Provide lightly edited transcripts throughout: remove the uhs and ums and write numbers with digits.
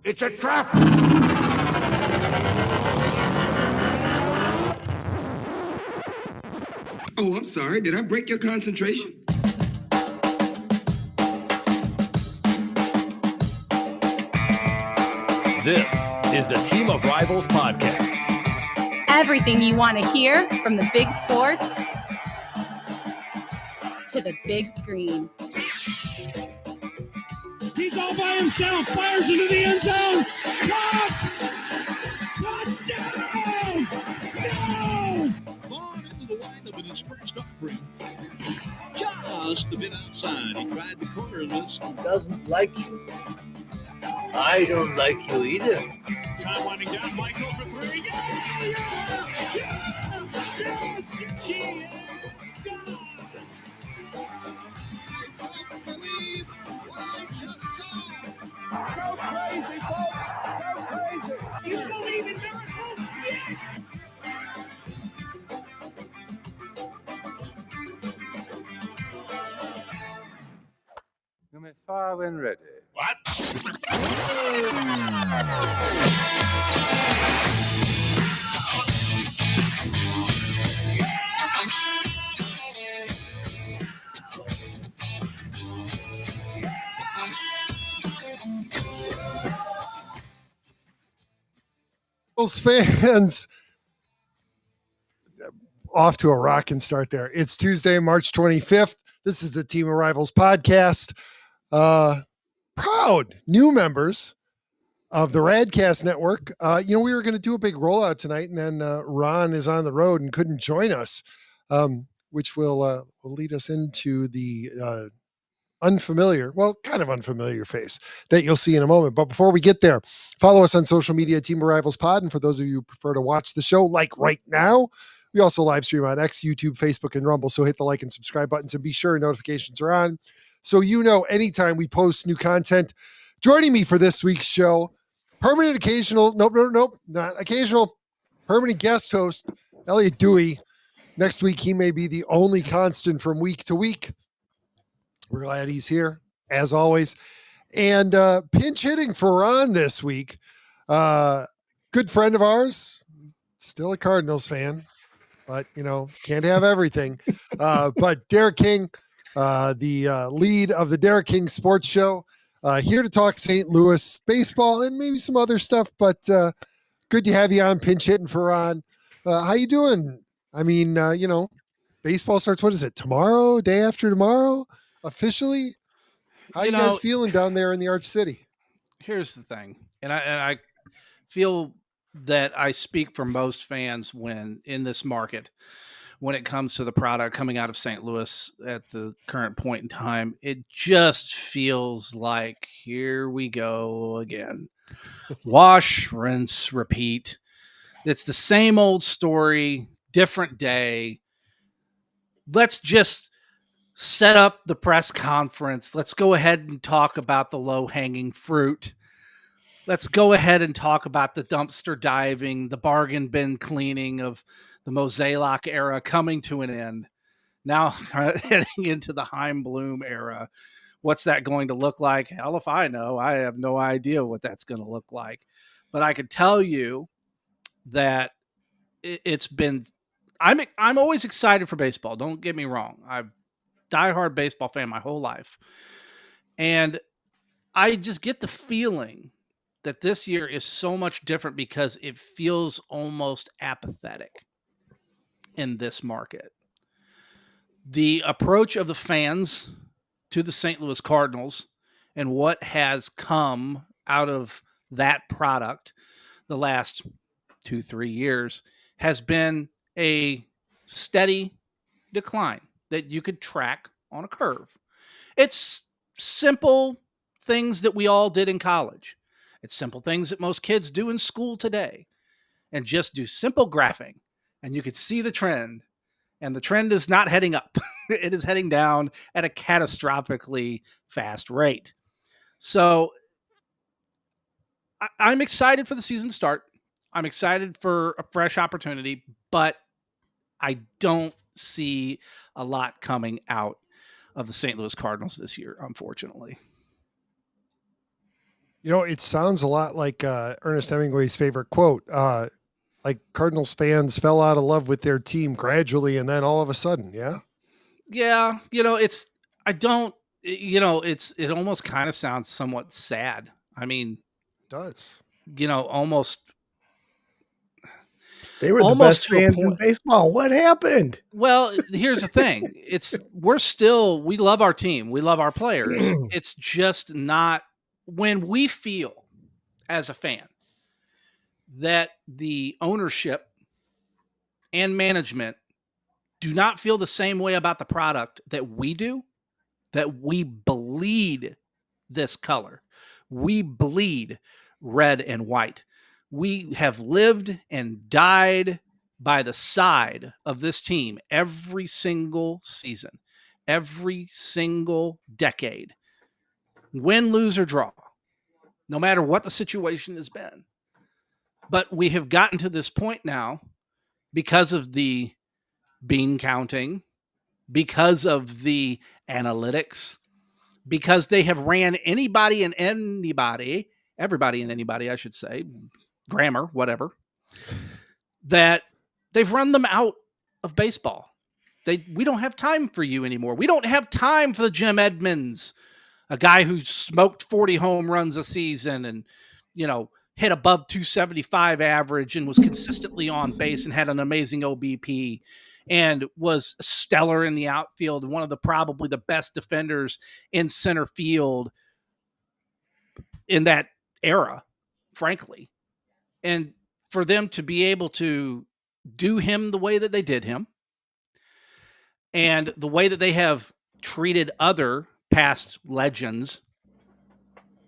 It's a trap! Oh, I'm sorry. Did I break your concentration? This is the Team of Rivals podcast. Everything you want to hear from the big sports to the big screen. He's all by himself, fires into the end zone. Caught! Touchdown! No! Born into the windup in his first offering. Just a bit outside. He tried the corner this. He doesn't like you. I don't like you either. Time winding down. Michael for three. Yeah! Yes! She is gone! I don't believe what I just saw. Go crazy, folks! Go crazy! You believe in miracles? Yes! You may fire when ready. What? Fans, off to a rocking start there. It's Tuesday, March 25th. This is the Team of Rivals podcast. Proud new members of the Radcast Network. We were going to do a big rollout tonight, and then Ron is on the road and couldn't join us, which will lead us into the kind of unfamiliar face that you'll see in a moment. But before we get there, follow us on social media, Team of Rivals Pod. And for those of you who prefer to watch the show, like right now, we also live stream on X, YouTube, Facebook, and Rumble. So hit the like and subscribe buttons and be sure notifications are on, so you know anytime we post new content. Joining me for this week's show, permanent guest host, Elliott Dewey. Next week, he may be the only constant from week to week. We're glad he's here, as always. And pinch hitting for Ron this week, good friend of ours, still a Cardinals fan, but, can't have everything. But Derek King, the lead of the Derek King Sports Show, here to talk St. Louis baseball and maybe some other stuff, but good to have you on pinch hitting for Ron. How you doing? I mean, baseball starts, what is it, tomorrow, day after tomorrow? Officially, how you guys feeling down there in the Arch City? Here's the thing, and I feel that I speak for most fans when in this market, when it comes to the product coming out of St. Louis at the current point in time, it just feels like here we go again. Wash, rinse, repeat. It's the same old story, different day. Let's just set up the press conference. Let's go ahead and talk about the low-hanging fruit. Let's go ahead and talk about the dumpster diving, the bargain bin cleaning of the Mozeliak era coming to an end. Now heading into the Heim Bloom era. What's that going to look like? Hell if I know. I have no idea what that's going to look like. But I can tell you that it's been I'm always excited for baseball. Don't get me wrong. I've diehard baseball fan my whole life. And I just get the feeling that this year is so much different because it feels almost apathetic in this market. The approach of the fans to the St. Louis Cardinals and what has come out of that product the last 2-3 years has been a steady decline that you could track on a curve. It's simple things that we all did in college. It's simple things that most kids do in school today, and just do simple graphing and you could see the trend, and the trend is not heading up. It is heading down at a catastrophically fast rate. So I'm excited for the season to start. I'm excited for a fresh opportunity, but I don't see a lot coming out of the St. Louis Cardinals this year, unfortunately. It sounds a lot like Ernest Hemingway's favorite quote. Like Cardinals fans fell out of love with their team gradually, and then all of a sudden, yeah. Yeah, it almost kind of sounds somewhat sad. I mean, It does. Almost. They were the Almost best to a fans in point. baseball. What happened? Well, here's the thing. We love our team. We love our players. It's just not when we feel as a fan that the ownership and management do not feel the same way about the product that we do, that we bleed this color. We bleed red and white. We have lived and died by the side of this team every single season, every single decade, win, lose, or draw, no matter what the situation has been. But we have gotten to this point now because of the bean counting, because of the analytics, because they have ran everybody and anybody, I should say, grammar, whatever, that they've run them out of baseball. We don't have time for you anymore. We don't have time for the Jim Edmonds, a guy who smoked 40 home runs a season and, hit above 275 average and was consistently on base and had an amazing OBP and was stellar in the outfield and one of probably the best defenders in center field in that era, frankly. And for them to be able to do him the way that they did him and the way that they have treated other past legends,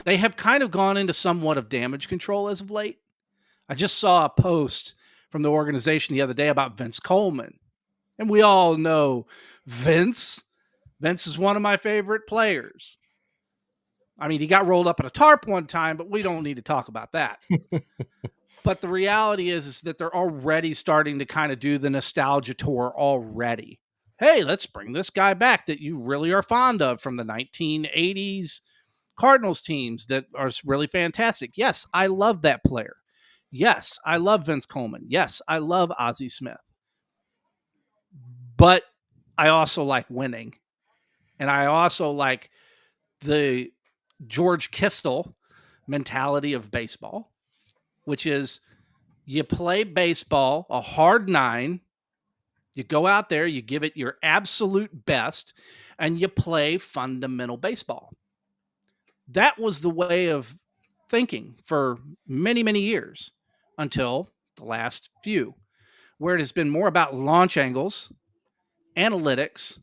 they have kind of gone into somewhat of damage control as of late. I just saw a post from the organization the other day about Vince Coleman. And we all know Vince. Vince is one of my favorite players. I mean, he got rolled up in a tarp one time, but we don't need to talk about that. But the reality is that they're already starting to kind of do the nostalgia tour already. Hey, let's bring this guy back that you really are fond of from the 1980s Cardinals teams that are really fantastic. Yes, I love that player. Yes, I love Vince Coleman. Yes, I love Ozzie Smith. But I also like winning. And I also like the George Kistle mentality of baseball, which is you play baseball, a hard 9, you go out there, you give it your absolute best, and you play fundamental baseball. That was the way of thinking for many, many years until the last few, where it has been more about launch angles, analytics,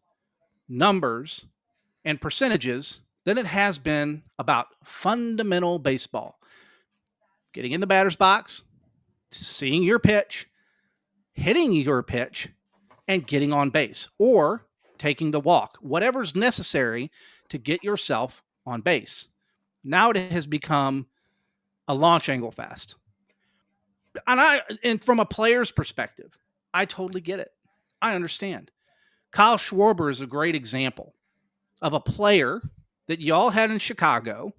numbers, and percentages than it has been about fundamental baseball. Getting in the batter's box, seeing your pitch, hitting your pitch, and getting on base or taking the walk, whatever's necessary to get yourself on base. Now it has become a launch angle fest. And from a player's perspective, I totally get it. I understand. Kyle Schwarber is a great example of a player that y'all had in Chicago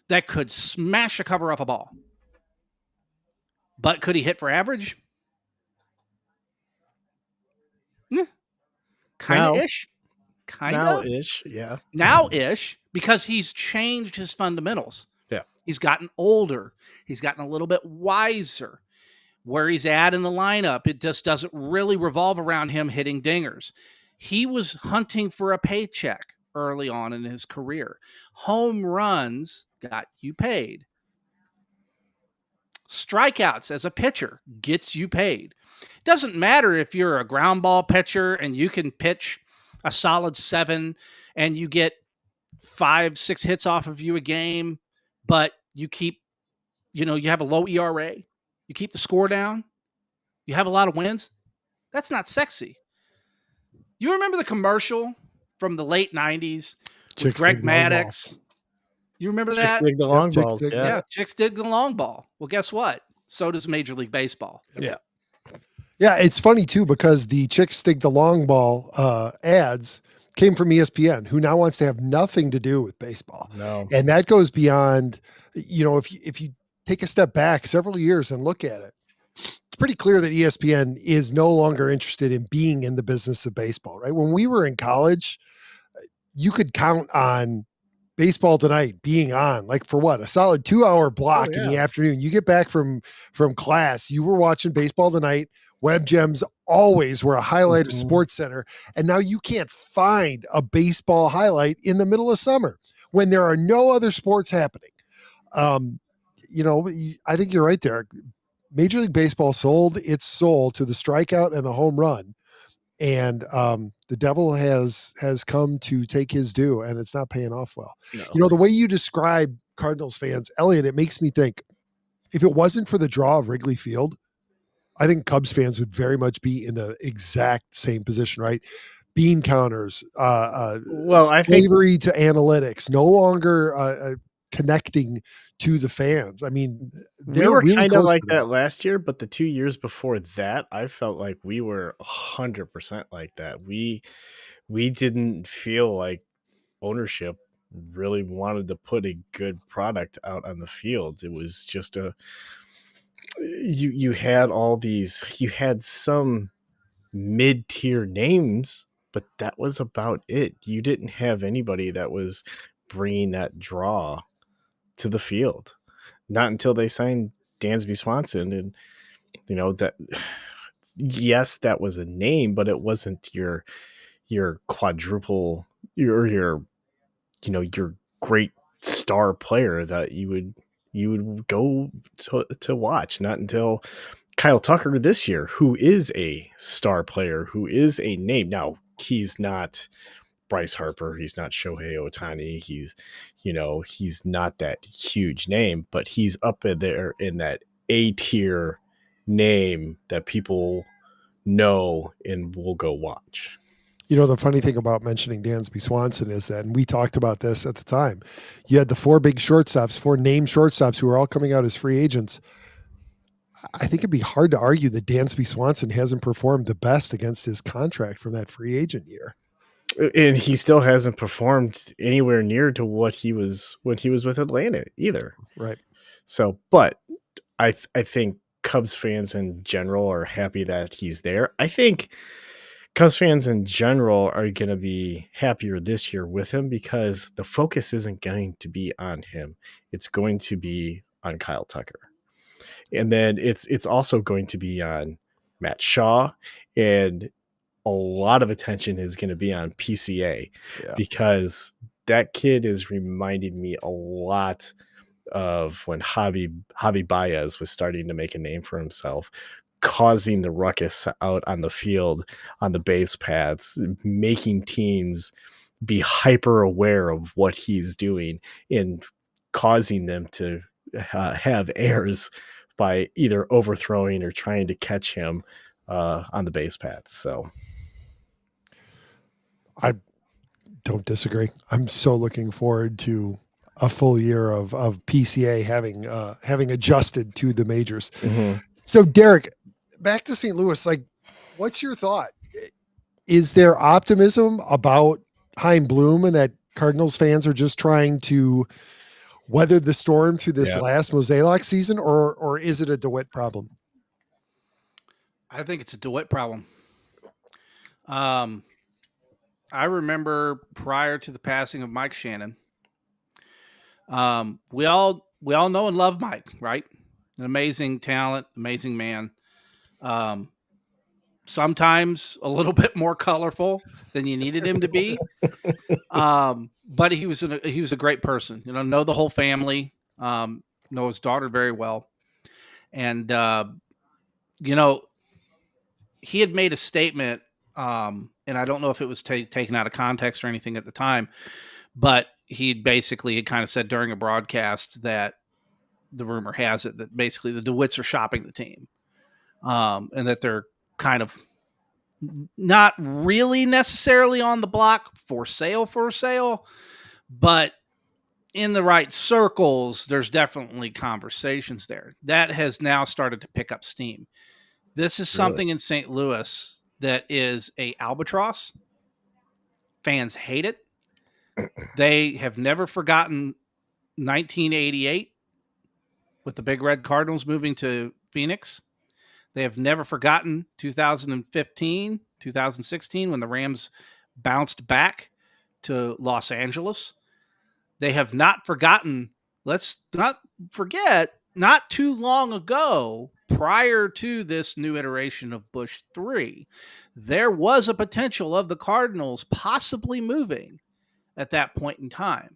that could smash a cover off a ball. But could he hit for average? Kind of ish. Kind of now-ish, yeah. Now-ish, because he's changed his fundamentals. Yeah. He's gotten older. He's gotten a little bit wiser. Where he's at in the lineup, it just doesn't really revolve around him hitting dingers. He was hunting for a paycheck early on in his career. Home runs got you paid. Strikeouts as a pitcher gets you paid. Doesn't matter if you're a ground ball pitcher and you can pitch a solid 7 and you get 5-6 hits off of you a game, but you keep, you have a low ERA. You keep the score down. You have a lot of wins. That's not sexy. You remember the commercial from the late 90s with Greg Maddux? You remember that? Chicks dig the long balls. Yeah, chicks dig the long ball. Well, guess what? So does Major League Baseball. Yeah. Yeah, it's funny too because the Chicks Dig the Long Ball ads came from ESPN, who now wants to have nothing to do with baseball. No. And that goes beyond, if you take a step back several years and look at it, it's pretty clear that ESPN is no longer interested in being in the business of baseball, right? When we were in college, you could count on Baseball Tonight being on, like, for what, a solid 2-hour block in the afternoon. You get back from class, you were watching Baseball Tonight. Web Gems always were a highlight of Sports Center, and now you can't find a baseball highlight in the middle of summer when there are no other sports happening. I think you're right, Derek. Major League Baseball sold its soul to the strikeout and the home run, and the devil has come to take his due, and it's not paying off well. No. The way you describe Cardinals fans, Elliott, it makes me think, if it wasn't for the draw of Wrigley Field, I think Cubs fans would very much be in the exact same position, right? Bean counters, slavery to analytics, no longer connecting to the fans. I mean, We were really kind of close like to that last year, but the 2 years before that, I felt like we were 100% like that. We didn't feel like ownership really wanted to put a good product out on the field. It was just you had some mid-tier names, but that was about it. You didn't have anybody that was bringing that draw to the field. Not until they signed Dansby Swanson, and that. Yes, that was a name, but it wasn't your quadruple, your great star player that you would go to watch. Not until Kyle Tucker this year, who is a star player, who is a name. Now, he's not Bryce Harper, he's not Shohei Ohtani, he's not that huge name, but he's up in there in that A tier name that people know and will go watch. The funny thing about mentioning Dansby Swanson is that, and we talked about this at the time, you had the four named shortstops who are all coming out as free agents. I think it'd be hard to argue that Dansby Swanson hasn't performed the best against his contract from that free agent year. And he still hasn't performed anywhere near to what he was when he was with Atlanta either. Right. So, but I think Cubs fans in general are happy that he's there. I think Cubs fans in general are going to be happier this year with him because the focus isn't going to be on him. It's going to be on Kyle Tucker. And then it's also going to be on Matt Shaw, and a lot of attention is going to be on PCA because that kid is reminding me a lot of when Javi Baez was starting to make a name for himself, causing the ruckus out on the field, on the base paths, making teams be hyper aware of what he's doing and causing them to have errors by either overthrowing or trying to catch him on the base paths. So I don't disagree. I'm so looking forward to a full year of PCA having adjusted to the majors. Mm-hmm. So Derek, back to St. Louis, like, what's your thought? Is there optimism about Hein Bloom and that Cardinals fans are just trying to weather the storm through this last Mozeliak season, or is it a DeWitt problem? I think it's a DeWitt problem. I remember prior to the passing of Mike Shannon, we all know and love Mike, right? An amazing talent, amazing man. Sometimes a little bit more colorful than you needed him to be. But he was a great person, know the whole family, know his daughter very well. And, he had made a statement, and I don't know if it was taken out of context or anything at the time, but he basically had kind of said during a broadcast that the rumor has it that basically the DeWitts are shopping the team, and that they're kind of not really necessarily on the block for sale, but in the right circles, there's definitely conversations there. That has now started to pick up steam. This is something in St. Louis that is a albatross, Fans hate it. They have never forgotten 1988 with the Big Red Cardinals moving to Phoenix. They have never forgotten 2015, 2016 when the Rams bounced back to Los Angeles. They have not forgotten, let's not forget, not too long ago, prior to this new iteration of Bush 3, there was a potential of the Cardinals possibly moving at that point in time.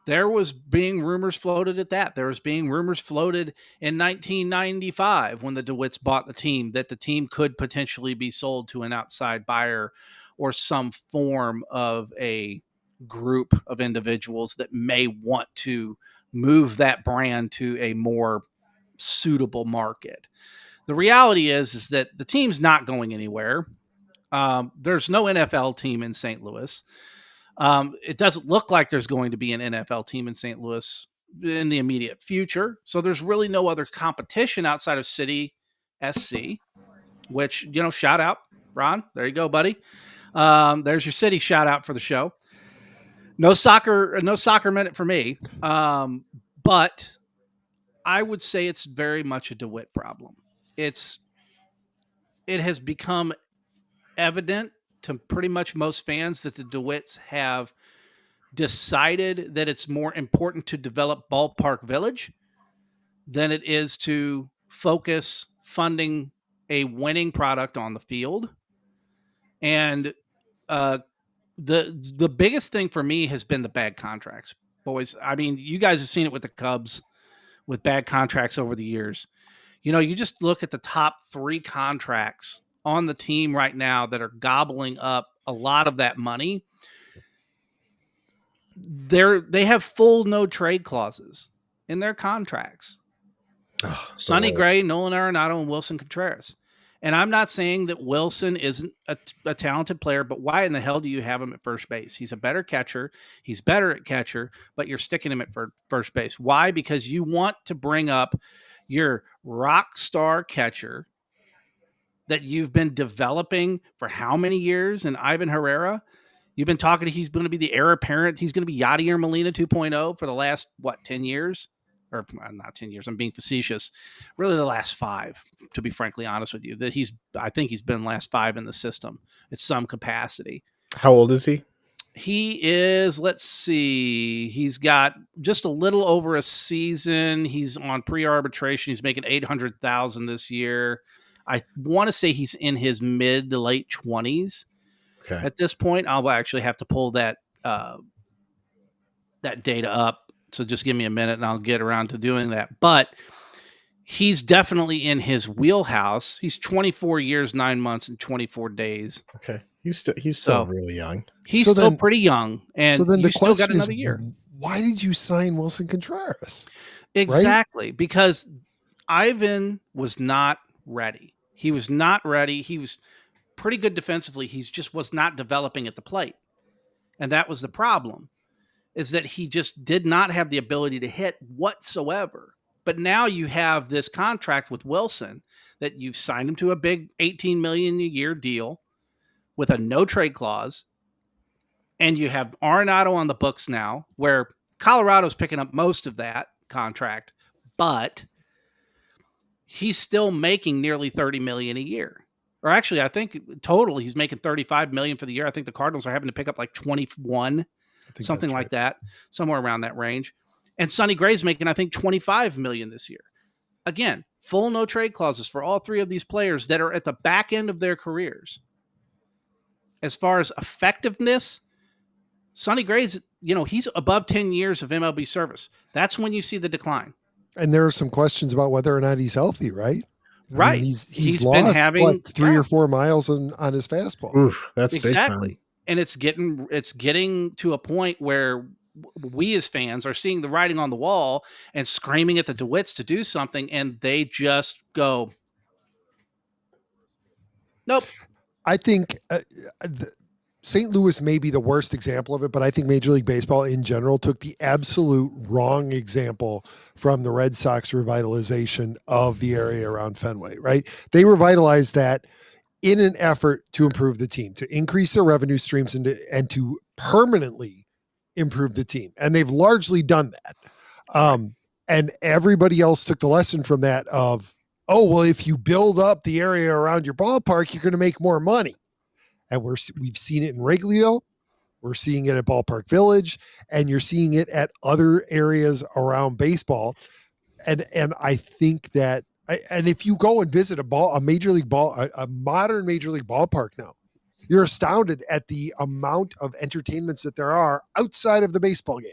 There was being rumors floated at that. There was being rumors floated in 1995 when the DeWitts bought the team that the team could potentially be sold to an outside buyer or some form of a group of individuals that may want to move that brand to a more suitable market. The reality is that the team's not going anywhere. There's no NFL team in St. Louis. It doesn't look like there's going to be an NFL team in St. Louis in the immediate future. So there's really no other competition outside of City SC, which, shout out, Ron. There you go, buddy. There's your City shout out for the show. No soccer minute for me. But I would say it's very much a DeWitt problem. It has become evident to pretty much most fans that the DeWitts have decided that it's more important to develop Ballpark Village than it is to focus funding a winning product on the field. And the biggest thing for me has been the bad contracts, boys. I mean, you guys have seen it with the Cubs with bad contracts over the years. You just look at the top 3 contracts on the team right now that are gobbling up a lot of that money. They have full no trade clauses in their contracts. Sonny Gray, Nolan Arenado, and Wilson Contreras. And I'm not saying that Wilson isn't a talented player, but why in the hell do you have him at first base? He's a better catcher. He's better at catcher, but you're sticking him at first base. Why? Because you want to bring up your rock star catcher that you've been developing for how many years in Ivan Herrera? You've been talking, he's going to be the heir apparent. He's going to be Yadier Molina 2.0 for the last, 10 years? Or not 10 years, I'm being facetious. Really the last 5, to be frankly honest with you. I think he's been last 5 in the system at some capacity. How old is he? He is, let's see, he's got just a little over a season. He's on pre-arbitration. He's making $800,000 this year. I want to say he's in his mid to late 20s. Okay. At this point. I'll actually have to pull that data up. So just give me a minute and I'll get around to doing that. But he's definitely in his wheelhouse. He's 24 years, 9 months, and 24 days. Okay. He's still really young. He's still pretty young. And then you still got another year. Why did you sign Wilson Contreras? Exactly. Right? Because Ivan was not ready. He was not ready. He was pretty good defensively. He just was not developing at the plate. And that was the problem, is that he just did not have the ability to hit whatsoever. But now you have this contract with Wilson that you've signed him to a big $18 million a year deal with a no trade clause. And you have Arenado on the books now, where Colorado's picking up most of that contract, but he's still making nearly $30 million a year. Or actually, I think total he's making $35 million for the year. I think the Cardinals are having to pick up like 21, something like that, somewhere around that range. And Sonny Gray's making, I think, $25 million this year. Again, full no trade clauses for all 3 of these players that are at the back end of their careers. As far as effectiveness, Sonny Gray's, he's above 10 years of MLB service. That's when you see the decline. And there are some questions about whether or not he's healthy, right? Right. I mean, he's been lost, having 3 or 4 miles on his fastball. Oof, that's exactly. Big time. And it's getting to a point where we as fans are seeing the writing on the wall and screaming at the DeWitts to do something, and they just go, nope. I think St. Louis may be the worst example of it, but I think Major League Baseball in general took the absolute wrong example from the Red Sox revitalization of the area around Fenway, right? They revitalized that in an effort to improve the team, to increase their revenue streams and to permanently improve the team. And they've largely done that. And everybody else took the lesson from that of, oh, well, if you build up the area around your ballpark, you're going to make more money. And we've seen it in Wrigleyville. We're seeing it at Ballpark Village, and you're seeing it at other areas around baseball. And I think that, and if you go and visit a modern major league ballpark now, you're astounded at the amount of entertainments that there are outside of the baseball game.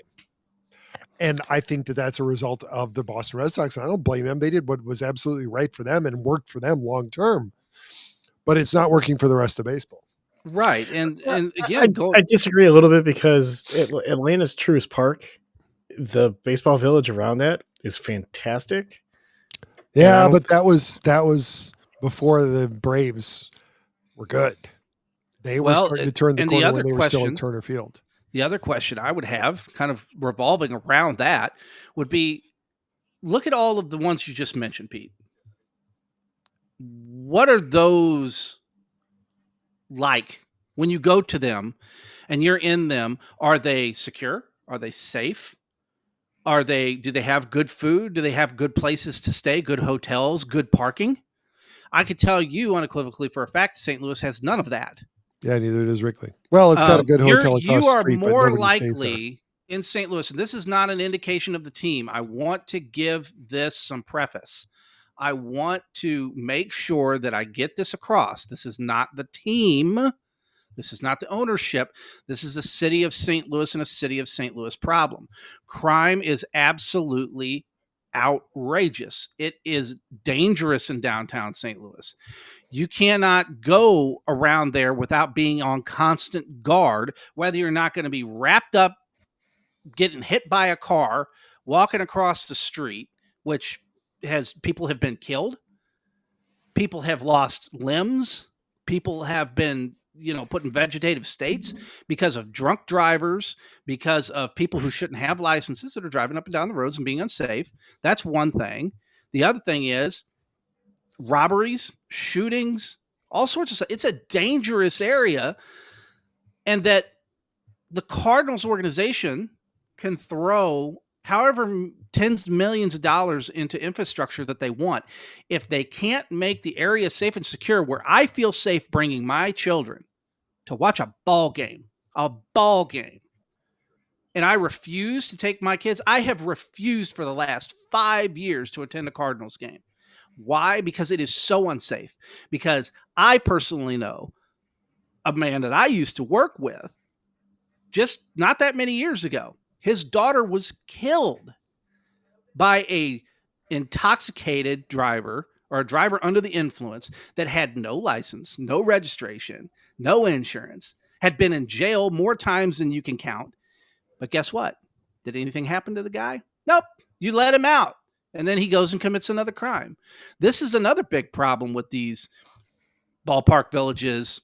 And I think that that's a result of the Boston Red Sox. And I don't blame them. They did what was absolutely right for them and worked for them long term, but it's not working for the rest of baseball. Right. And again, I disagree a little bit because Atlanta's Truist Park, the baseball village around that is fantastic. Yeah, but that was before the Braves were good. They were starting to turn the corner when they were still at Turner Field. The other question I would have, kind of revolving around that, would be, look at all of the ones you just mentioned, Pete. What are those like when you go to them and you're in them? Are they secure? Are they safe? Do they have good food? Do they have good places to stay, good hotels, good parking? I could tell you unequivocally for a fact St. Louis has none of that. Yeah, neither does Wrigley. Well, it's got a good hotel across You are the street, more likely in St. Louis, and this is not an indication of the team. I want to give this some preface. I want to make sure that I get this across. This is not the team. This is not the ownership. This is the city of St. Louis and a city of St. Louis problem. Crime is absolutely outrageous. It is dangerous in downtown St. Louis. You cannot go around there without being on constant guard, whether you're not going to be wrapped up, getting hit by a car, walking across the street, which people have been killed. People have lost limbs. People have been, put in vegetative states because of drunk drivers, because of people who shouldn't have licenses that are driving up and down the roads and being unsafe. That's one thing. The other thing is robberies, shootings, all sorts of stuff. It's a dangerous area, and that the Cardinals organization can throw however tens of millions of dollars into infrastructure that they want. If they can't make the area safe and secure where I feel safe bringing my children to watch a ball game, and I refuse to take my kids, I have refused for the last 5 years to attend a Cardinals game. Why? Because it is so unsafe. Because I personally know a man that I used to work with just not that many years ago. His daughter was killed by a intoxicated driver or a driver under the influence that had no license, no registration, no insurance, had been in jail more times than you can count. But guess what? Did anything happen to the guy? Nope. You let him out. And then he goes and commits another crime. This is another big problem with these ballpark villages,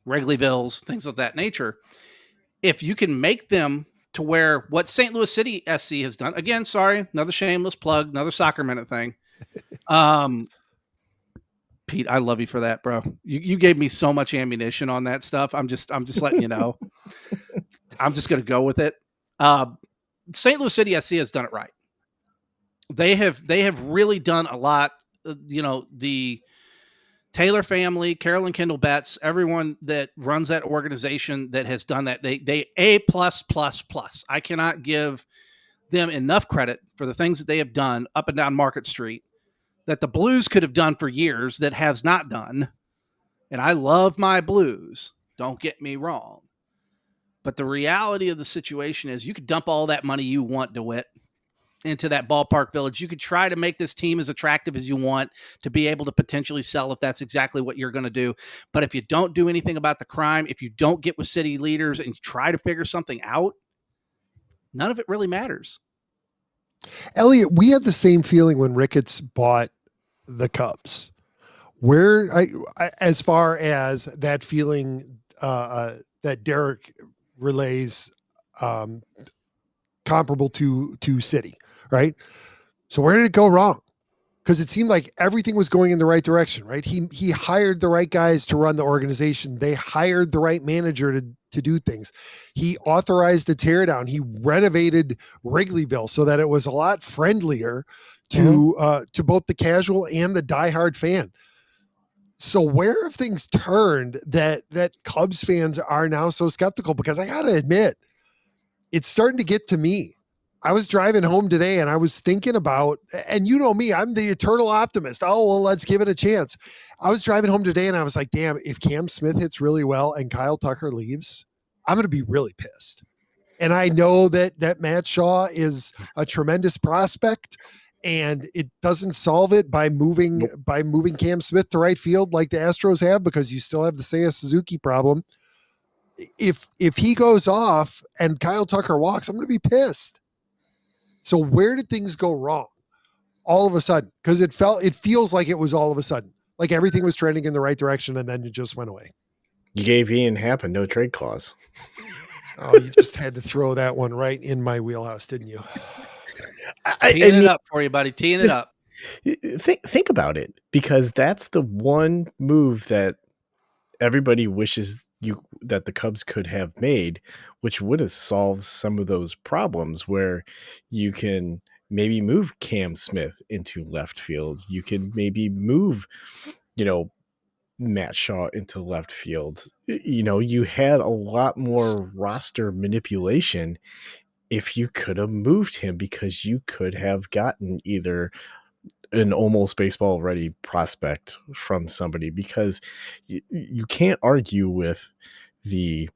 Wrigleyvilles, things of that nature. If you can make them to where what St. Louis City SC has done, again, sorry, another shameless plug, another Soccer Minute thing. Pete, I love you for that, bro. You gave me so much ammunition on that stuff. I'm just letting you know. I'm just going to go with it. St. Louis City SC has done it right. They have really done a lot. The Taylor family, Carolyn Kendall Betts, everyone that runs that organization that has done that, they A+++. I cannot give them enough credit for the things that they have done up and down Market Street that the Blues could have done for years that has not done. And I love my Blues. Don't get me wrong. But the reality of the situation is you could dump all that money you want, DeWitt, into that ballpark village. You could try to make this team as attractive as you want to be able to potentially sell if that's exactly what you're going to do. But if you don't do anything about the crime, if you don't get with city leaders and you try to figure something out, none of it really matters. Elliott, we had the same feeling when Ricketts bought the Cubs. Where as far as that feeling that Derek relays comparable to City, right? So where did it go wrong? because it seemed like everything was going in the right direction, right? He hired the right guys to run the organization. They hired the right manager to do things. He authorized a teardown. He renovated Wrigleyville so that it was a lot friendlier to both the casual and the diehard fan. So where have things turned that Cubs fans are now so skeptical? Because I got to admit, it's starting to get to me. I was driving home today and I was thinking about, and you know me, I'm the eternal optimist. Oh, well, let's give it a chance. I was driving home today and I was like, damn, if Cam Smith hits really well and Kyle Tucker leaves, I'm going to be really pissed. And I know that Matt Shaw is a tremendous prospect, and it doesn't solve it by moving Cam Smith to right field like the Astros have, because you still have the Seiya Suzuki problem. If he goes off and Kyle Tucker walks, I'm going to be pissed. So where did things go wrong all of a sudden? Because it feels like it was all of a sudden, like everything was trending in the right direction and then it just went away. You gave Ian Happ a no trade clause. Oh, you just had to throw that one right in my wheelhouse, didn't you? Teeing it up for you, buddy. Teeing it up. Think about it, because that's the one move that everybody wishes that the Cubs could have made, which would have solved some of those problems, where you can maybe move Cam Smith into left field. You can maybe move, Matt Shaw into left field. You had a lot more roster manipulation if you could have moved him, because you could have gotten either an almost baseball ready prospect from somebody, because you can't argue with the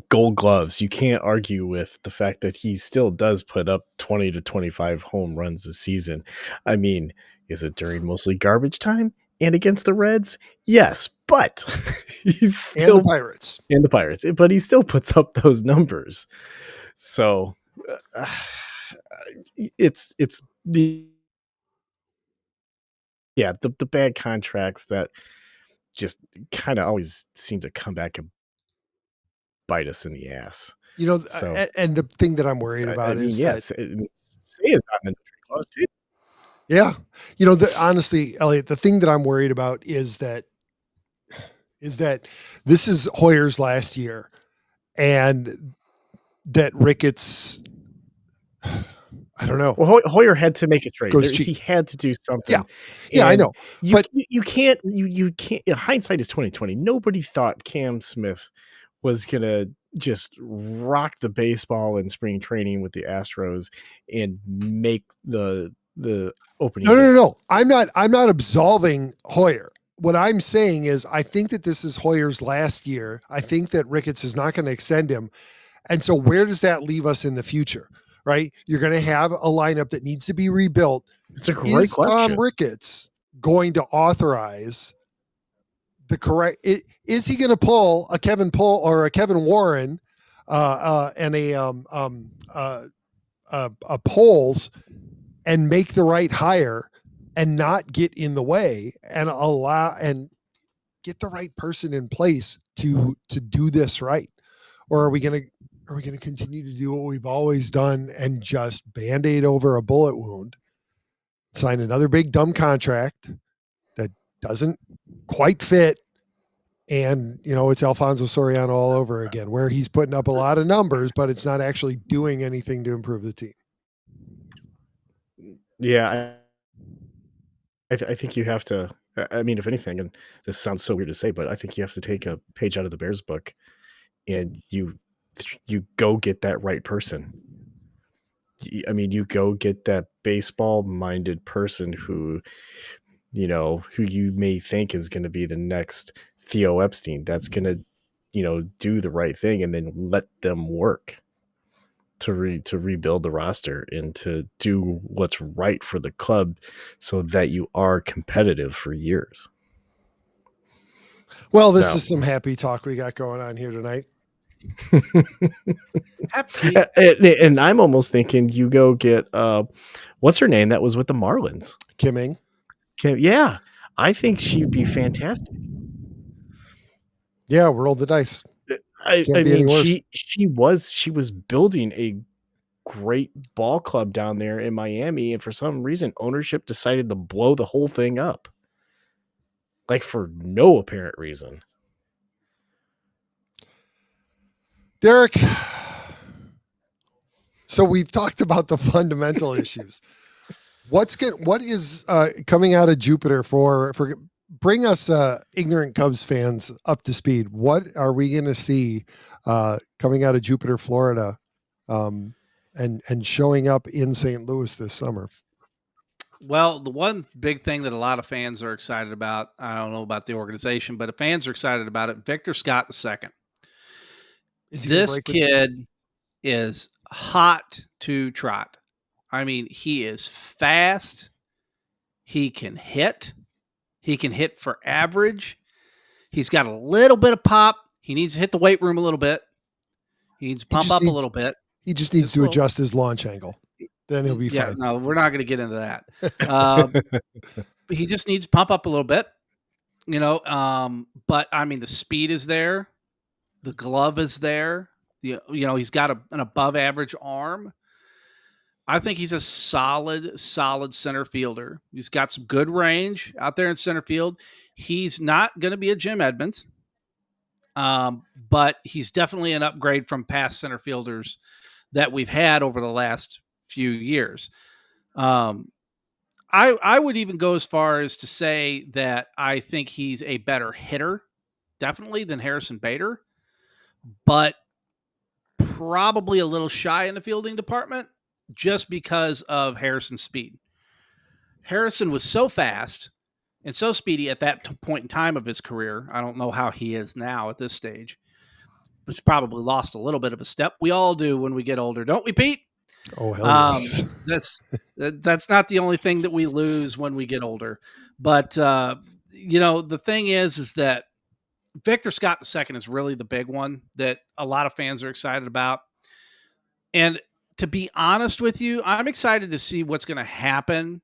Gold Gloves. You can't argue with the fact that he still does put up 20 to 25 home runs a season. I mean, is it during mostly garbage time and against the Reds? Yes, but he's still and the Pirates, but he still puts up those numbers. So it's the bad contracts that just kind of always seem to come back and bite us in the ass. So, and the thing that I'm worried about is yes, that is on the clause too. Yeah. Honestly, Elliott, the thing that I'm worried about is that this is Hoyer's last year, and that Ricketts, I don't know. Well, Hoyer had to make a trade. He had to do something. Yeah, I know. But you can't. Hindsight is 2020. Nobody thought Cam Smith was gonna just rock the baseball in spring training with the Astros and make the opening. No. I'm not absolving Hoyer. What I'm saying is, I think that this is Hoyer's last year. I think that Ricketts is not going to extend him. And so where does that leave us in the future? Right? You're going to have a lineup that needs to be rebuilt. It's a great question. Tom Ricketts going to authorize the correct? Is he going to pull a Kevin Warren and a Poles and make the right hire and not get in the way and allow and get the right person in place to do this right? Or are we going to continue to do what we've always done and just Band-Aid over a bullet wound, sign another big dumb contract that doesn't quite fit? And, it's Alfonso Soriano all over again, where he's putting up a lot of numbers, but it's not actually doing anything to improve the team. Yeah, I think you have to. I mean, if anything, and this sounds so weird to say, but I think you have to take a page out of the Bears book, and you go get that right person. I mean, you go get that baseball-minded person who you may think is going to be the next Theo Epstein. That's going to, do the right thing, and then let them work to rebuild the roster and to do what's right for the club so that you are competitive for years. Well, this is some happy talk we got going on here tonight. And I'm almost thinking you go get what's her name that was with the Marlins? Kim. Yeah, I think she'd be fantastic. Yeah, roll the dice. I mean, she was building a great ball club down there in Miami, and for some reason, ownership decided to blow the whole thing up. Like, for no apparent reason. Derek, so we've talked about the fundamental issues. What is coming out of Jupiter for bring us ignorant Cubs fans up to speed? What are we going to see coming out of Jupiter, Florida, and showing up in St. Louis this summer? Well, the one big thing that a lot of fans are excited about, I don't know about the organization, but the fans are excited about it. Victor Scott II. This kid is hot to trot. I mean, he is fast. He can hit. He can hit for average. He's got a little bit of pop. He needs to hit the weight room a little bit. He needs to pump up a little bit. He just needs to adjust his launch angle. Then he'll be fine. No, we're not going to get into that. He just needs to pump up a little bit, but I mean, the speed is there. The glove is there. He's got an above average arm. I think he's a solid center fielder. He's got some good range out there in center field. He's not going to be a Jim Edmonds, but he's definitely an upgrade from past center fielders that we've had over the last few years. I would even go as far as to say that I think he's a better hitter, definitely, than Harrison Bader, but probably a little shy in the fielding department just because of Harrison's speed. Harrison was so fast and so speedy at that point in time of his career. I don't know how he is now at this stage. He's probably lost a little bit of a step. We all do when we get older, don't we, Pete? Oh, hell yes. That's not the only thing that we lose when we get older. But, the thing is that Victor Scott II is really the big one that a lot of fans are excited about. And to be honest with you, I'm excited to see what's going to happen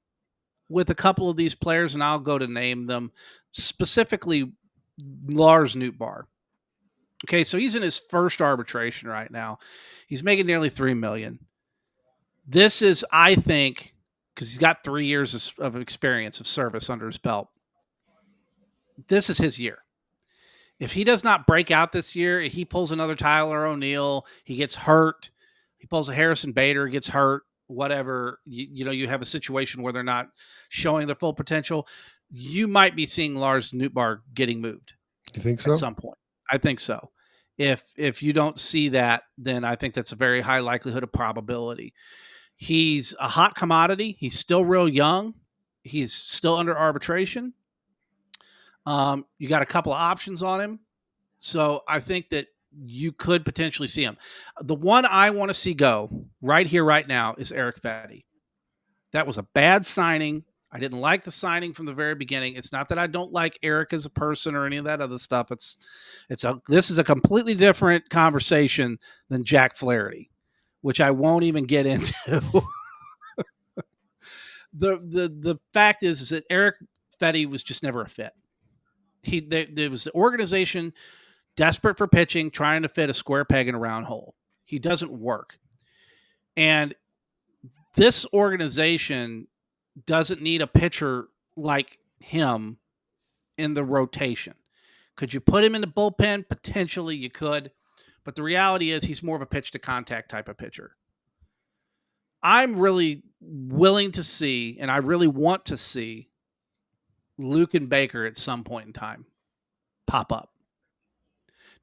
with a couple of these players, and I'll go to name them, specifically Lars Nootbaar. Okay, so he's in his first arbitration right now. He's making nearly $3 million. This is, I think, because he's got 3 years of experience of service under his belt, this is his year. If he does not break out this year, he pulls another Tyler O'Neill, he gets hurt, he pulls a Harrison Bader, gets hurt, whatever, you have a situation where they're not showing their full potential, you might be seeing Lars Nootbaar getting moved. You think so? At some point. I think so. If you don't see that, then I think that's a very high likelihood of probability. He's a hot commodity. He's still real young. He's still under arbitration. You got a couple of options on him. So I think that you could potentially see him. The one I want to see go right here, right now is Eric Fetty. That was a bad signing. I didn't like the signing from the very beginning. It's not that I don't like Eric as a person or any of that other stuff. This is a completely different conversation than Jack Flaherty, which I won't even get into. The fact is that Eric Fetty was just never a fit. There was the organization desperate for pitching, trying to fit a square peg in a round hole. He doesn't work. And this organization doesn't need a pitcher like him in the rotation. Could you put him in the bullpen? Potentially you could. But the reality is he's more of a pitch to contact type of pitcher. I'm really willing to see, and I really want to see, Luken Baker at some point in time pop up.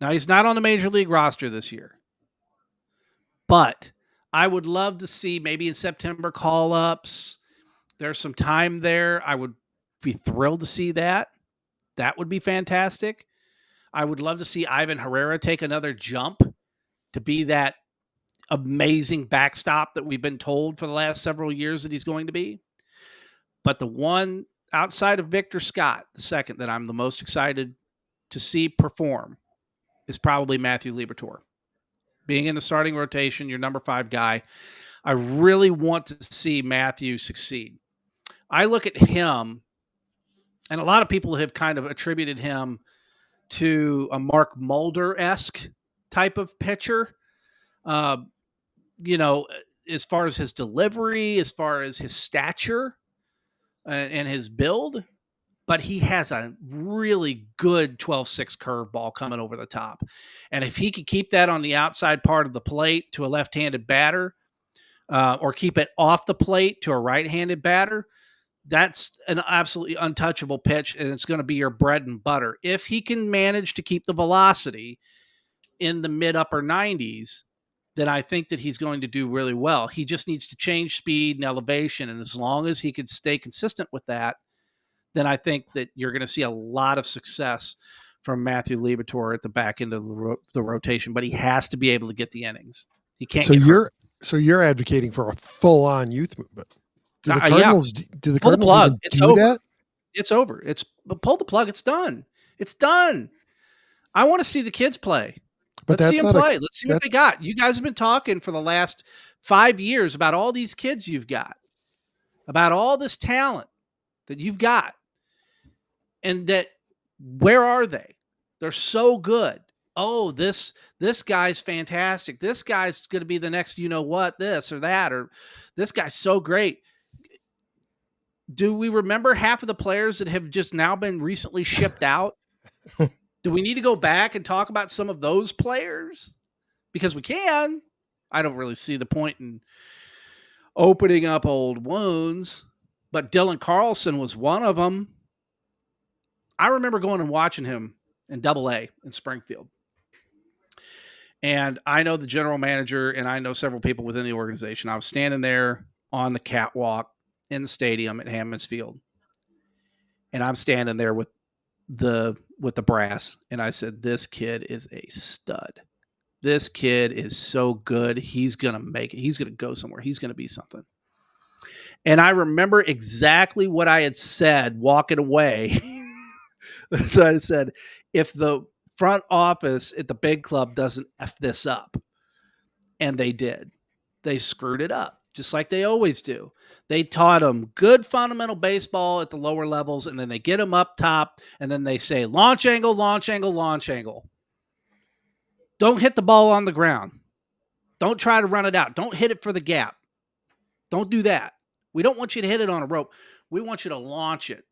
Now, he's not on the major league roster this year, but I would love to see maybe in September call-ups. There's some time there. I would be thrilled to see that. That would be fantastic. I would love to see Ivan Herrera take another jump to be that amazing backstop that we've been told for the last several years that he's going to be. But the one outside of Victor Scott, the second that I'm the most excited to see perform, is probably Matthew Liberatore. Being in the starting rotation, your number 5 guy, I really want to see Matthew succeed. I look at him, and a lot of people have kind of attributed him to a Mark Mulder-esque type of pitcher. as far as his delivery, as far as his stature and his build, but he has a really good 12-6 curveball coming over the top. And if he could keep that on the outside part of the plate to a left-handed batter, or keep it off the plate to a right-handed batter, that's an absolutely untouchable pitch, and it's going to be your bread and butter. If he can manage to keep the velocity in the mid-upper 90s, then I think that he's going to do really well. He just needs to change speed and elevation, and as long as he can stay consistent with that, then I think that you're going to see a lot of success from Matthew Liberatore at the back end of the rotation, but he has to be able to get the innings. He can't. So you're advocating for a full-on youth movement. Do the Cardinals, do the pull Cardinals the plug. even It's do over. that? It's over. Pull the plug. It's done. It's done. I want to see the kids play. But Let's see that's them not play. Let's see what they got. You guys have been talking for the last 5 years about all these kids you've got, about all this talent that you've got, and that where are they? They're so good. Oh, this guy's fantastic. This guy's going to be the next, this or that, or this guy's so great. Do we remember half of the players that have just now been recently shipped out? Do we need to go back and talk about some of those players? Because we can. I don't really see the point in opening up old wounds, but Dylan Carlson was one of them. I remember going and watching him in Double-A in Springfield. And I know the general manager, and I know several people within the organization. I was standing there on the catwalk in the stadium at Hammons Field, and I'm standing there with the brass, and I said, "This kid is a stud. This kid is so good. He's gonna make it. He's gonna go somewhere. He's gonna be something." And I remember exactly what I had said walking away. So I said, if the front office at the big club doesn't F this up, and they did, they screwed it up, just like they always do. They taught them good fundamental baseball at the lower levels, and then they get them up top, and then they say, launch angle, launch angle, launch angle. Don't hit the ball on the ground. Don't try to run it out. Don't hit it for the gap. Don't do that. We don't want you to hit it on a rope. We want you to launch it,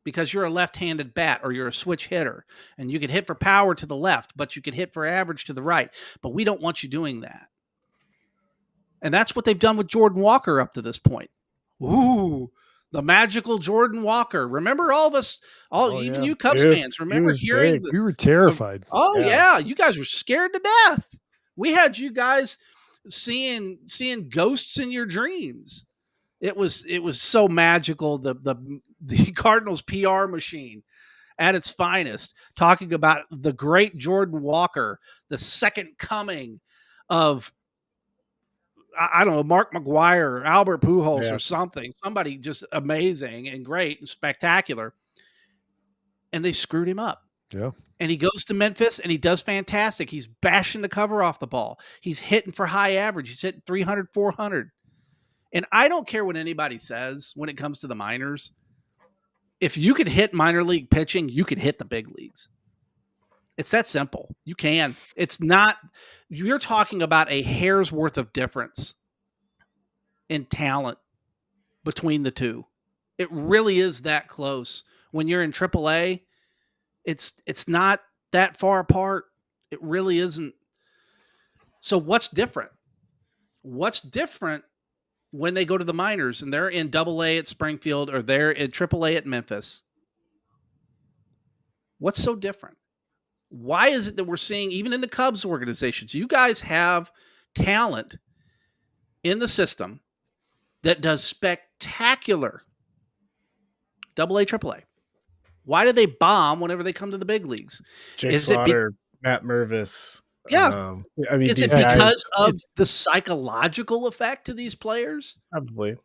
because you're a left-handed bat or you're a switch hitter, and you can hit for power to the left, but you can hit for average to the right. But we don't want you doing that. And that's what they've done with Jordan Walker up to this point. Ooh, the magical Jordan Walker. Remember all of us, even you Cubs fans, remember hearing we were terrified. Yeah, you guys were scared to death. We had you guys seeing ghosts in your dreams. It was so magical. The Cardinals PR machine at its finest, talking about the great Jordan Walker, the second coming of, I don't know, Mark McGwire or Albert Pujols or something, somebody just amazing and great and spectacular. And they screwed him up. Yeah. And he goes to Memphis and he does fantastic. He's bashing the cover off the ball. He's hitting for high average. He's hitting 300, 400. And I don't care what anybody says when it comes to the minors. If you could hit minor league pitching, you could hit the big leagues. It's that simple. You can. It's not, you're talking about a hair's worth of difference in talent between the two. It really is that close. When you're in AAA, it's not that far apart. It really isn't. So what's different? What's different when they go to the minors and they're in Double-A at Springfield or they're in AAA at Memphis? What's so different? Why is it that we're seeing, even in the Cubs organizations, you guys have talent in the system that does spectacular Double-A, AAA? Why do they bomb whenever they come to the big leagues? Jake Slaughter, Matt Mervis. Yeah. I mean, is it because of the psychological effect to these players? Probably.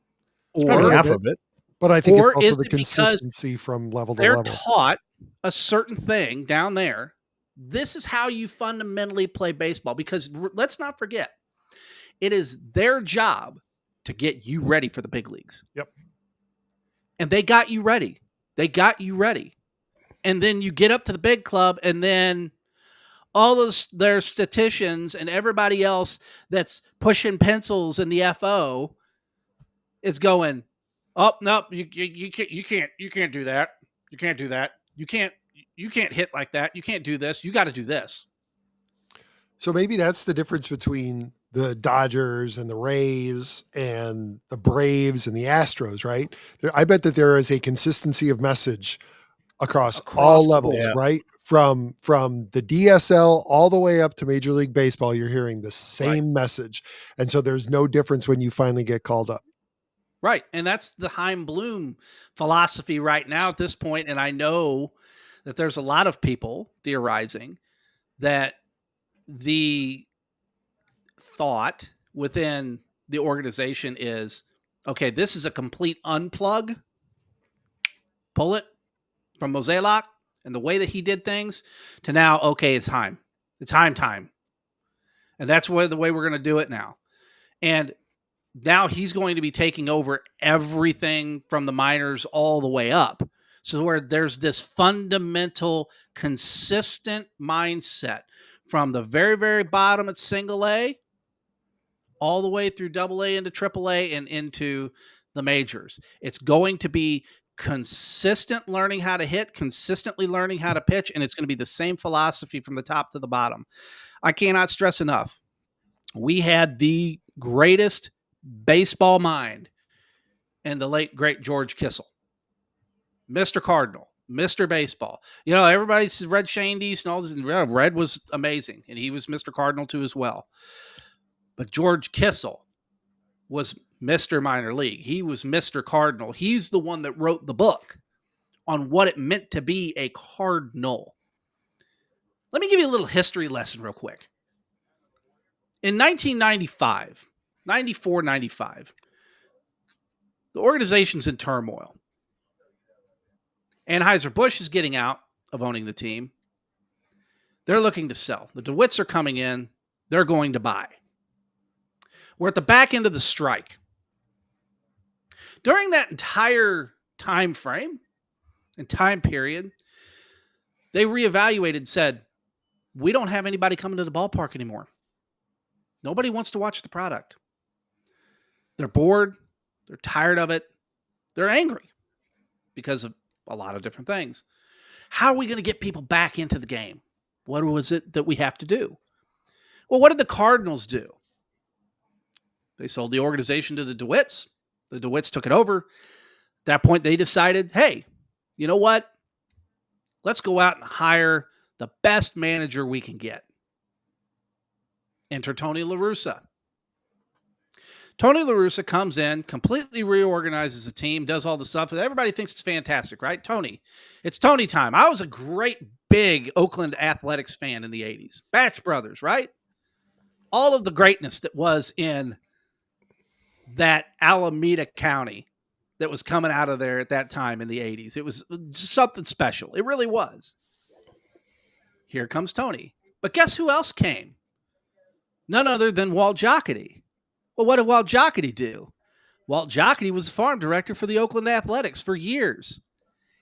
Or half of it. But I think or it's also is the it because consistency from level to they're level. taught a certain thing down there. This is how you fundamentally play baseball, because let's not forget, it is their job to get you ready for the big leagues. Yep. And they got you ready. They got you ready. And then you get up to the big club and then, all those their statisticians and everybody else that's pushing pencils in the FO is going, oh no, you can't do that. You can't do that. You can't hit like that. You can't do this. You got to do this. So maybe that's the difference between the Dodgers and the Rays and the Braves and the Astros, right? I bet that there is a consistency of message across all levels, right? From the DSL all the way up to Major League Baseball, you're hearing the same message. And so there's no difference when you finally get called up. Right. And that's the Heim Bloom philosophy right now at this point. And I know that there's a lot of people theorizing that the thought within the organization is, okay, this is a complete unplug. Pull it from Mozeliak and the way that he did things to now, okay, it's time. It's time. And that's the way we're going to do it now. And now he's going to be taking over everything from the minors all the way up. So where there's this fundamental, consistent mindset from the very, very bottom at single A all the way through double A into triple A and into the majors. It's going to be consistent learning how to hit, consistently learning how to pitch, and it's going to be the same philosophy from the top to the bottom. I cannot stress enough. We had the greatest baseball mind in the late, great George Kissel. Mr. Cardinal, Mr. Baseball. You know, everybody's read Shane Deese and all this. Red was amazing, and he was Mr. Cardinal too as well. But George Kissel was Mr. Minor League. He was Mr. Cardinal. He's the one that wrote the book on what it meant to be a Cardinal. Let me give you a little history lesson real quick. In 1995, 94, 95, the organization's in turmoil. Anheuser-Busch is getting out of owning the team. They're looking to sell. The DeWitts are coming in. They're going to buy. We're at the back end of the strike. During that entire time frame and time period, they reevaluated and said, we don't have anybody coming to the ballpark anymore. Nobody wants to watch the product. They're bored. They're tired of it. They're angry because of a lot of different things. How are we going to get people back into the game? What was it that we have to do? Well, what did the Cardinals do? They sold the organization to the DeWitts. The DeWitts took it over. At that point, they decided, hey, you know what? Let's go out and hire the best manager we can get. Enter Tony La Russa. Tony La Russa comes in, completely reorganizes the team, does all the stuff, and everybody thinks it's fantastic, right? Tony. It's Tony time. I was a great, big Oakland Athletics fan in the 80s. Batch Brothers, right? All of the greatness that was in that Alameda County that was coming out of there at that time in the 80s. It was something special. It really was. Here comes Tony. But guess who else came? None other than Walt Jocketty. Well, what did Walt Jocketty do? Walt Jocketty was the farm director for the Oakland Athletics for years.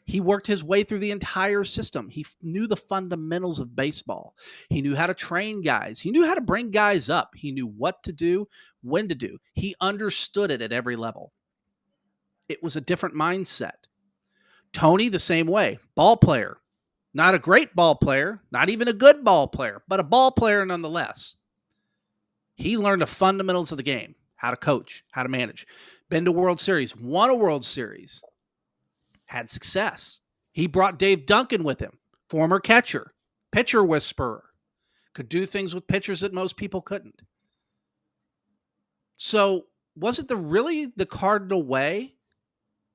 He worked his way through the entire system. He knew the fundamentals of baseball. He knew how to train guys. He knew how to bring guys up. He knew what to do, when to do. He understood it at every level. It was a different mindset. Tony, the same way. Ball player. Not a great ball player, not even a good ball player, but a ball player nonetheless. He learned the fundamentals of the game, how to coach, how to manage. Been to World Series, won a World Series, had success. He brought Dave Duncan with him, former catcher, pitcher whisperer, could do things with pitchers that most people couldn't. So was it really the Cardinal way,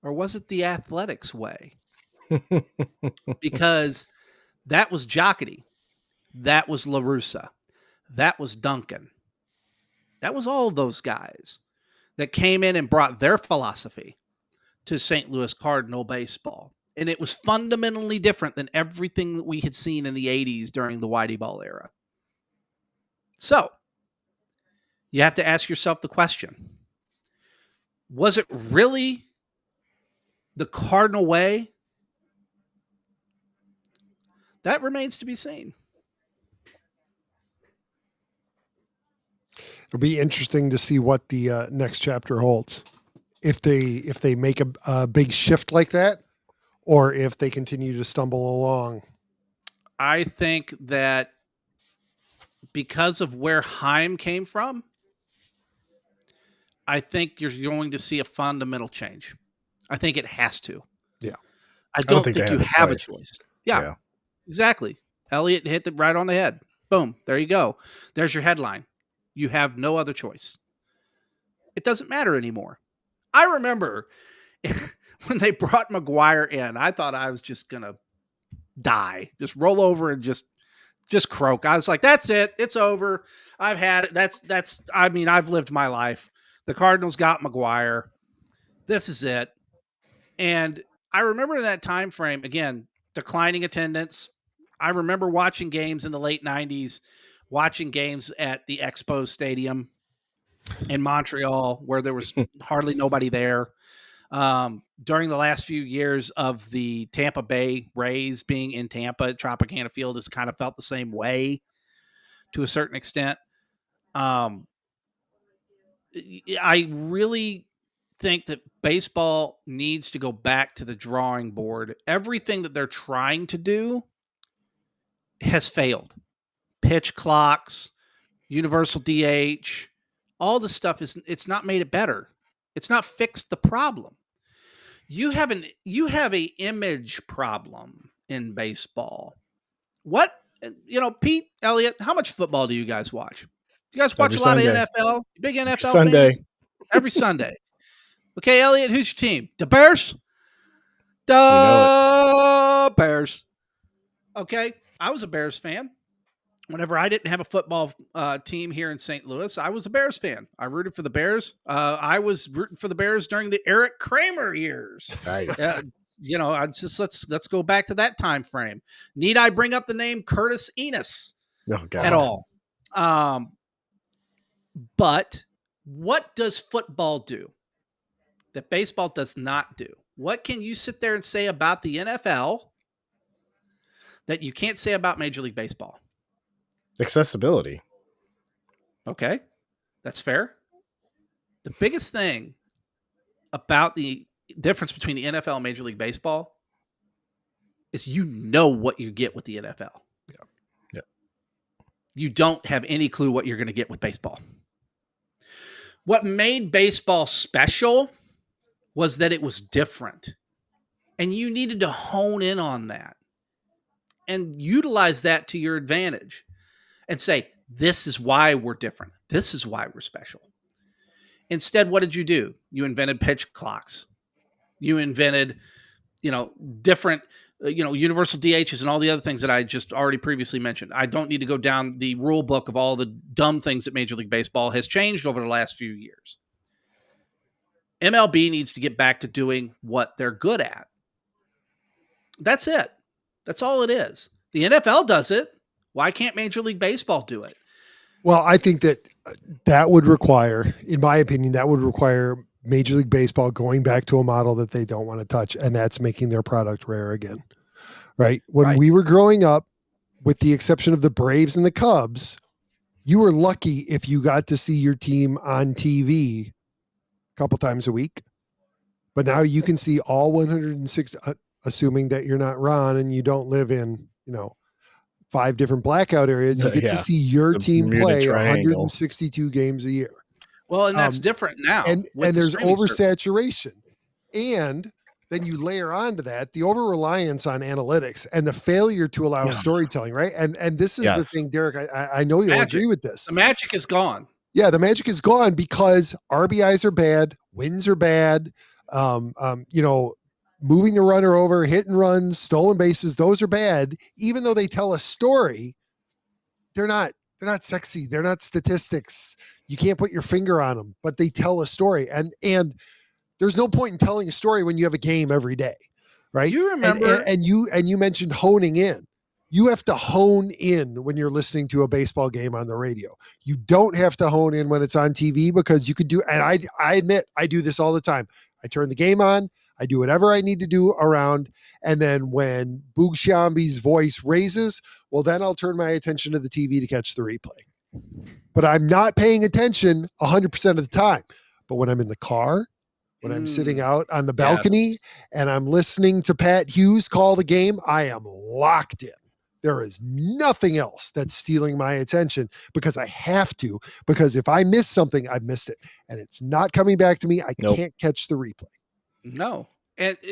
or was it the Athletics way? Because that was Jocketty, that was La Russa, that was Duncan. That was all of those guys that came in and brought their philosophy to St. Louis Cardinal baseball. And it was fundamentally different than everything that we had seen in the 80s during the Whitey Ball era. So, you have to ask yourself the question, was it really the Cardinal way? That remains to be seen. It'll be interesting to see what the next chapter holds. If they make a big shift like that, or if they continue to stumble along. I think that because of where Heim came from, I think you're going to see a fundamental change. I think it has to. Yeah. I don't think they you have a choice. Yeah, Yeah. exactly. Elliott hit it right on the head. Boom. There you go. There's your headline. You have no other choice. It doesn't matter anymore. I remember when they brought McGuire in, I thought I was just going to die, just roll over and just croak. I was like, that's it. It's over. I've had it. I've lived my life. The Cardinals got McGuire. This is it. And I remember that time frame, again, declining attendance. I remember watching games in the late 90s, watching games at the Expo Stadium in Montreal where there was hardly nobody there. During the last few years of the Tampa Bay Rays being in Tampa, Tropicana Field has kind of felt the same way to a certain extent. I really think that baseball needs to go back to the drawing board. Everything that they're trying to do has failed. Pitch clocks, universal DH, all the stuff it's not made it better. It's not fixed the problem. You have a image problem in baseball. What, Pete, Elliott, how much football do you guys watch? You guys watch Every a lot Sunday. of NFL? Big NFL Sunday. fans? Every Sunday. Okay, Elliott, who's your team? The Bears? You know Bears. Okay, I was a Bears fan. Whenever I didn't have a football team here in St. Louis, I was a Bears fan. I rooted for the Bears. I was rooting for the Bears during the Eric Kramer years. Nice. Let's go back to that time frame. Need I bring up the name Curtis Enos Oh, God. at all? But what does football do that baseball does not do? What can you sit there and say about the NFL that you can't say about Major League Baseball? Accessibility. Okay, that's fair. The biggest thing about the difference between the NFL and Major League Baseball is what you get with the NFL. Yeah. You don't have any clue what you're going to get with baseball. What made baseball special was that it was different. And you needed to hone in on that and utilize that to your advantage. And say, this is why we're different. This is why we're special. Instead, what did you do? You invented pitch clocks. You invented, different, universal DHs and all the other things that I just already previously mentioned. I don't need to go down the rule book of all the dumb things that Major League Baseball has changed over the last few years. MLB needs to get back to doing what they're good at. That's it. That's all it is. The NFL does it. Why can't Major League Baseball do it? Well, I think that would require, in my opinion, Major League Baseball going back to a model that they don't want to touch, and that's making their product rare again. Right? When we were growing up, with the exception of the Braves and the Cubs, you were lucky if you got to see your team on TV a couple times a week. But now you can see all 106, assuming that you're not Ron and you don't live in, 5 different blackout areas. You get to see your team play 162 games a year. Well, and that's different now. And there's oversaturation. And then you layer onto that the over-reliance on analytics and the failure to allow storytelling, right? And this is the thing, Derek, I know you'll agree with this. The magic is gone. Yeah, the magic is gone because RBIs are bad, wins are bad, moving the runner over, hit and runs, stolen bases, those are bad. Even though they tell a story, they're not sexy. They're not statistics. You can't put your finger on them, but they tell a story. And there's no point in telling a story when you have a game every day, right? You remember, and you mentioned honing in. You have to hone in when you're listening to a baseball game on the radio. You don't have to hone in when it's on TV because you could do, and I admit I do this all the time. I turn the game on. I do whatever I need to do around. And then when Boog Sciambi's voice raises, well, then I'll turn my attention to the TV to catch the replay. but I'm not paying attention 100% of the time. But when I'm in the car, when I'm sitting out on the balcony and I'm listening to Pat Hughes call the game, I am locked in. There is nothing else that's stealing my attention because I have to, because if I miss something, I've missed it and it's not coming back to me. I can't catch the replay. No.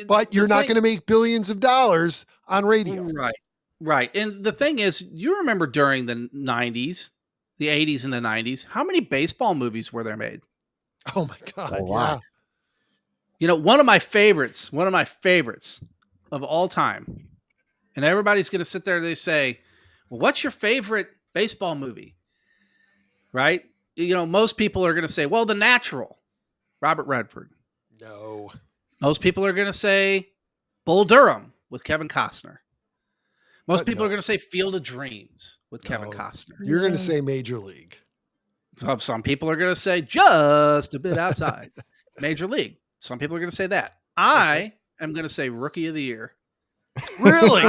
But you're not going to make billions of dollars on radio. Right. And the thing is, you remember during the 90s, the 80s and the 90s, how many baseball movies were there made? Oh my God. A lot. You know, one of my favorites of all time, and everybody's going to sit there and they say, well, what's your favorite baseball movie? Right? You know, most people are going to say, well, The Natural, Robert Redford. No. Most people are going to say Bull Durham with Kevin Costner. Most people are going to say Field of Dreams with Kevin Costner. You're going to say Major League. Some people are going to say Just a Bit Outside. Major League. Some people are going to say that. I am going to say Rookie of the Year. Really?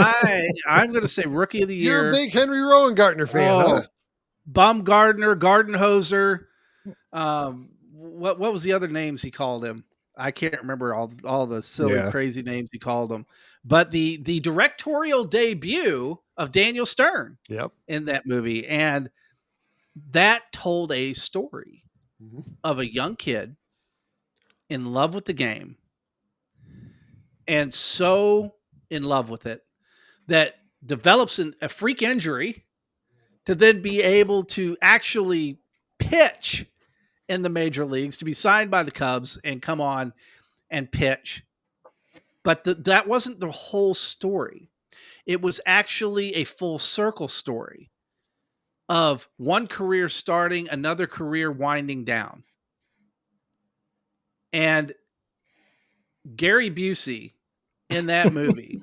I'm going to say Rookie of the Year. You're a big Henry Rowengartner fan, huh? Bumgardner, Gardenhoser. What was the other names he called him? I can't remember all the silly, crazy names he called him. But the directorial debut of Daniel Stern in that movie. And that told a story of a young kid in love with the game and so in love with it that develops a freak injury to then be able to actually pitch in the major leagues, to be signed by the Cubs and come on and pitch. But that wasn't the whole story. It was actually a full circle story of one career starting, another career winding down. And Gary Busey in that movie,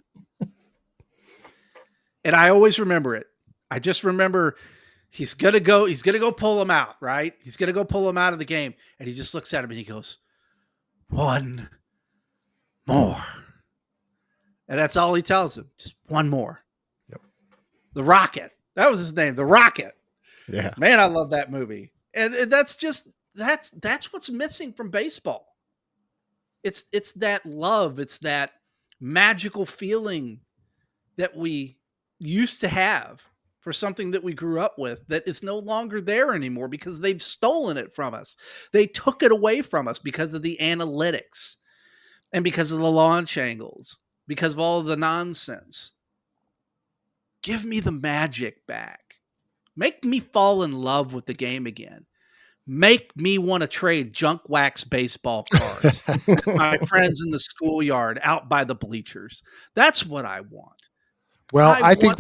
and I always remember it. I just remember he's gonna go pull him out, right? He's gonna go pull him out of the game. And he just looks at him and he goes, one more. And that's all he tells him. Just one more. Yep. The Rocket. That was his name. The Rocket. Yeah. Man, I love that movie. And that's what's missing from baseball. It's that love. It's that magical feeling that we used to have for something that we grew up with that is no longer there anymore because they've stolen it from us. They took it away from us because of the analytics and because of the launch angles, because of all of the nonsense. Give me the magic back. Make me fall in love with the game again. Make me want to trade junk wax baseball cards. My friends in the schoolyard out by the bleachers. That's what I want. Well, I think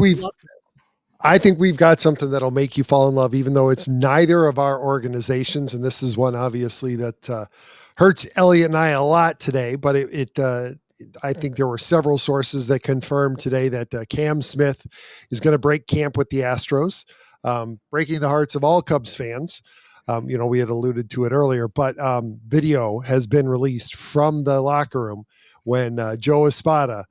we've got something that'll make you fall in love, even though it's neither of our organizations. And this is one obviously that hurts Elliott and I a lot today, but I think there were several sources that confirmed today that Cam Smith is going to break camp with the Astros, breaking the hearts of all Cubs fans. We had alluded to it earlier, but video has been released from the locker room when Joe Espada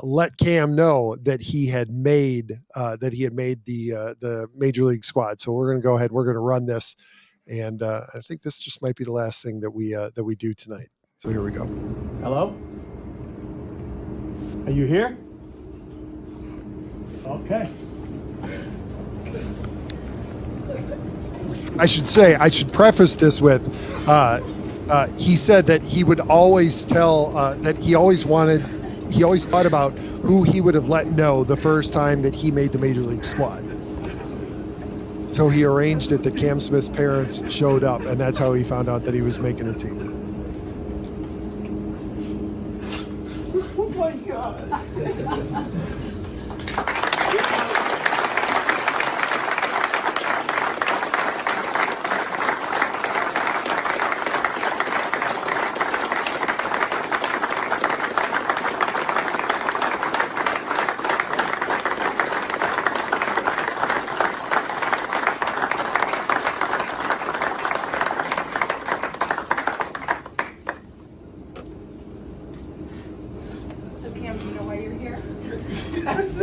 let Cam know that he had made the Major League squad. So we're going to go ahead. We're going to run this, and I think this just might be the last thing that we do tonight. So here we go. Hello? Are you here? Okay. I should preface this with, he said that he would always tell, that he always thought about who he would have let know the first time that he made the Major League squad. So he arranged it that Cam Smith's parents showed up, and that's how he found out that he was making a team. Oh my God.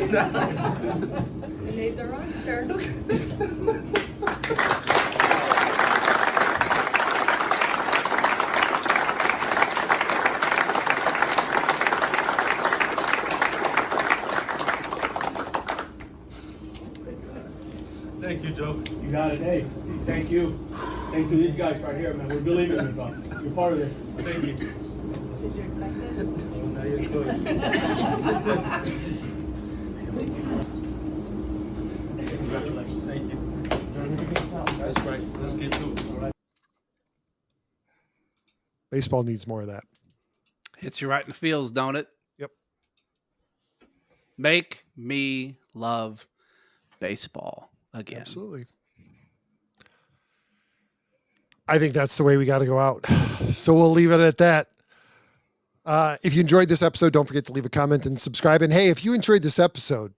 They made the roster. Thank you, Joe. You got it. Hey, thank you. Thank you to these guys right here, man. We're believing in you, bro. You're part of this. Thank you. Did you expect this? Now you're close. Congratulations. Thank you. That's right. Let's get to it. All right. Baseball needs more of that. Hits you right in the feels, don't it? Yep. Make me love baseball again. Absolutely. I think that's the way we got to go out. So we'll leave it at that. If you enjoyed this episode, don't forget to leave a comment and subscribe. And hey, if you enjoyed this episode,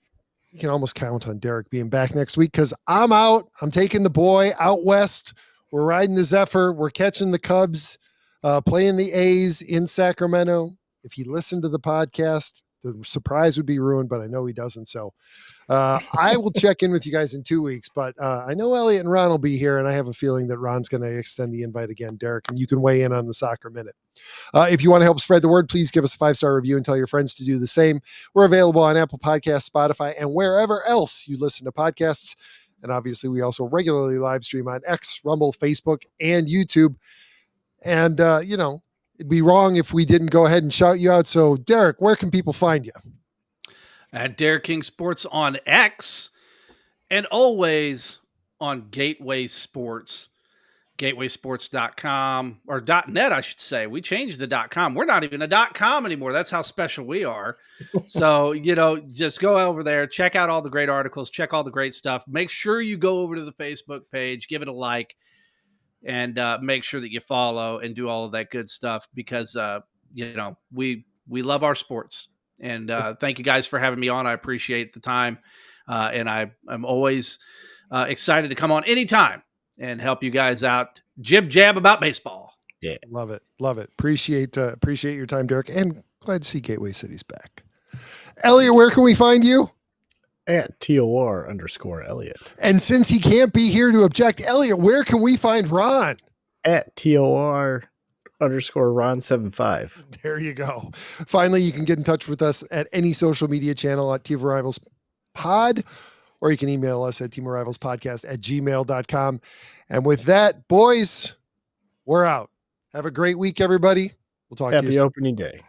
you can almost count on Derek being back next week because I'm out. I'm taking the boy out west. We're riding the Zephyr. We're catching the Cubs, playing the A's in Sacramento. If he listened to the podcast, the surprise would be ruined, but I know he doesn't. So I will check in with you guys in 2 weeks, but I know Elliott and Ron will be here, and I have a feeling that Ron's going to extend the invite again, Derek, and you can weigh in on the Soccer Minute. If you want to help spread the word, please give us a 5-star review and tell your friends to do the same. We're available on Apple Podcasts, Spotify, and wherever else you listen to podcasts. And obviously, we also regularly live stream on X, Rumble, Facebook, and YouTube. And, it'd be wrong if we didn't go ahead and shout you out. So, Derek, where can people find you? At Derek King Sports on X, and always on Gateway Sports, gatewaysports.com, or .net, I should say. We changed the .com. We're not even a .com anymore. That's how special we are. So, just go over there, check out all the great articles, check all the great stuff. Make sure you go over to the Facebook page, give it a like, and make sure that you follow and do all of that good stuff because, we love our sports. And thank you guys for having me on. I appreciate the time. And I'm always excited to come on anytime and help you guys out. Jib jab about baseball. Yeah. Love it. Love it. Appreciate your time, Derek. And glad to see Gateway City's back. Elliott, where can we find you? At TOR_Elliott. And since he can't be here to object, Elliott, where can we find Ron? At TOR_Ron75. There you go. Finally, you can get in touch with us at any social media channel at Team of Rivals Pod, or you can email us at teamofrivalspodcast@gmail.com. And with that, boys, we're out. Have a great week, everybody. We'll talk to you soon. Happy opening day.